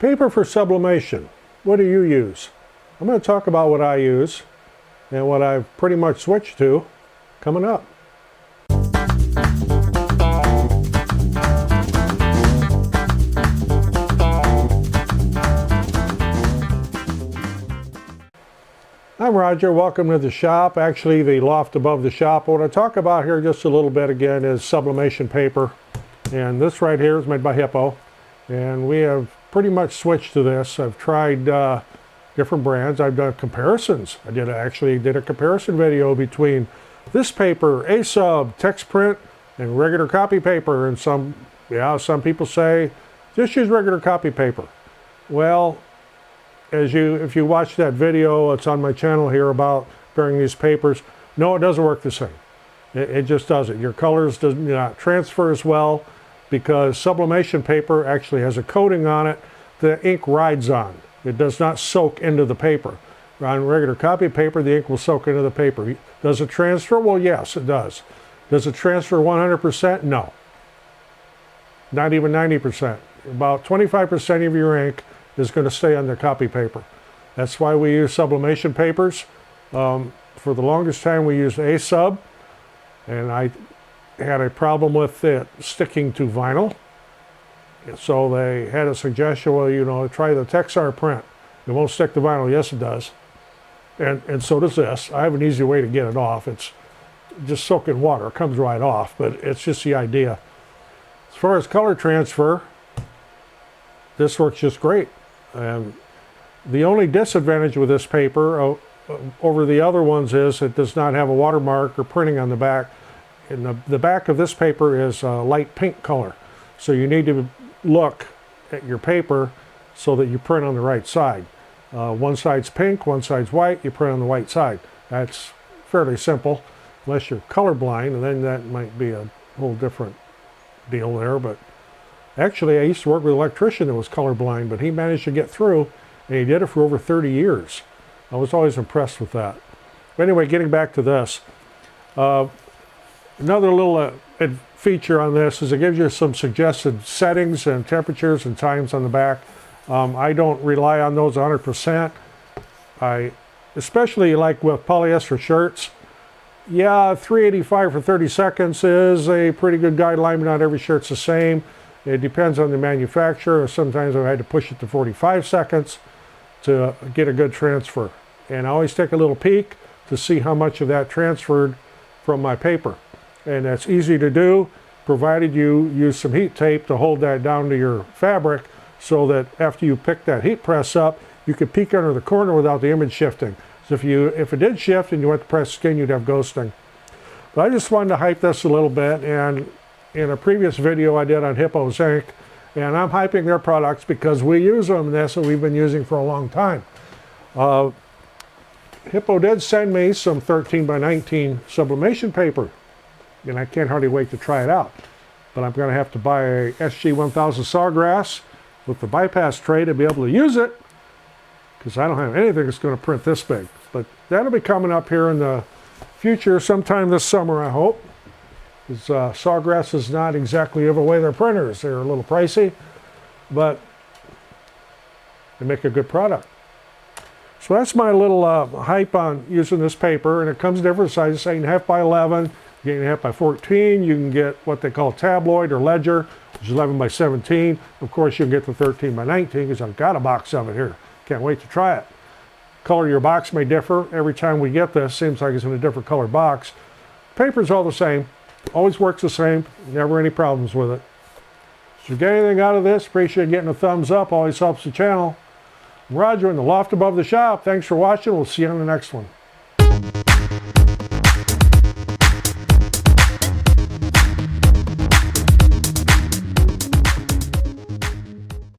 Paper for sublimation. What do you use? I'm going to talk about what I use and what I've pretty much switched to coming up. I'm Roger, welcome to the shop, actually the loft above the shop. What I talk about here just a little bit again is sublimation paper. And this right here is made by Hiipoo. And we have pretty much switched to this. I've tried different brands. I've done comparisons. I actually did a comparison video between this paper, A-Sub, text print, and regular copy paper. And some people say, just use regular copy paper. Well, if you watch that video, it's on my channel here about comparing these papers. No, it doesn't work the same. It just doesn't. Your colors do not transfer as well because sublimation paper actually has a coating on it the ink rides on. It does not soak into the paper. On regular copy paper, the ink will soak into the paper. Does it transfer? Well, yes, it does. Does it transfer 100%? No. Not even 90%. About 25% of your ink is going to stay on the copy paper. That's why we use sublimation papers. For the longest time we used A-Sub, and I had a problem with it sticking to vinyl. So they had a suggestion, well, try the Texar print. It won't stick to vinyl. Yes, it does. And so does this. I have an easy way to get it off. It's just soak in water. It comes right off, but it's just the idea. As far as color transfer, this works just great. The only disadvantage with this paper over the other ones is it does not have a watermark or printing on the back. And the back of this paper is a light pink color. So you need to look at your paper so that you print on the right side. One side's pink, one side's white, you print on the white side. That's fairly simple, unless you're colorblind, and then that might be a whole different deal there. But actually, I used to work with an electrician that was colorblind, but he managed to get through, and he did it for over 30 years. I was always impressed with that. But anyway, getting back to this. Another little feature on this is it gives you some suggested settings and temperatures and times on the back. I don't rely on those 100%. Especially like with polyester shirts. Yeah, 385 for 30 seconds is a pretty good guideline, but not every shirt's the same. It depends on the manufacturer. Sometimes I've had to push it to 45 seconds to get a good transfer. And I always take a little peek to see how much of that transferred from my paper. And that's easy to do, provided you use some heat tape to hold that down to your fabric so that after you pick that heat press up, you can peek under the corner without the image shifting. So if it did shift and you went to press skin, you'd have ghosting. But I just wanted to hype this a little bit, and in a previous video I did on Hiipoo's ink, and I'm hyping their products because we use them, and that's what we've been using for a long time. Hiipoo did send me some 13 by 19 sublimation paper, and I can't hardly wait to try it out. But I'm going to have to buy a SG-1000 Sawgrass with the bypass tray to be able to use it, because I don't have anything that's going to print this big. But that'll be coming up here in the future, sometime this summer, I hope. Because Sawgrass is not exactly give away their printers. They're a little pricey, but they make a good product. So that's my little hype on using this paper, and it comes in different sizes, 8.5 by 11, 8.5 by 14. You can get what they call tabloid or ledger, which is 11 by 17. Of course, you can get the 13 by 19 because I've got a box of it here. Can't wait to try it. Color of your box may differ. Every time we get this, seems like it's in a different color box. Paper's all the same. Always works the same. Never any problems with it. If you get anything out of this, appreciate getting a thumbs up. Always helps the channel. I'm Roger in the loft above the shop. Thanks for watching. We'll see you on the next one.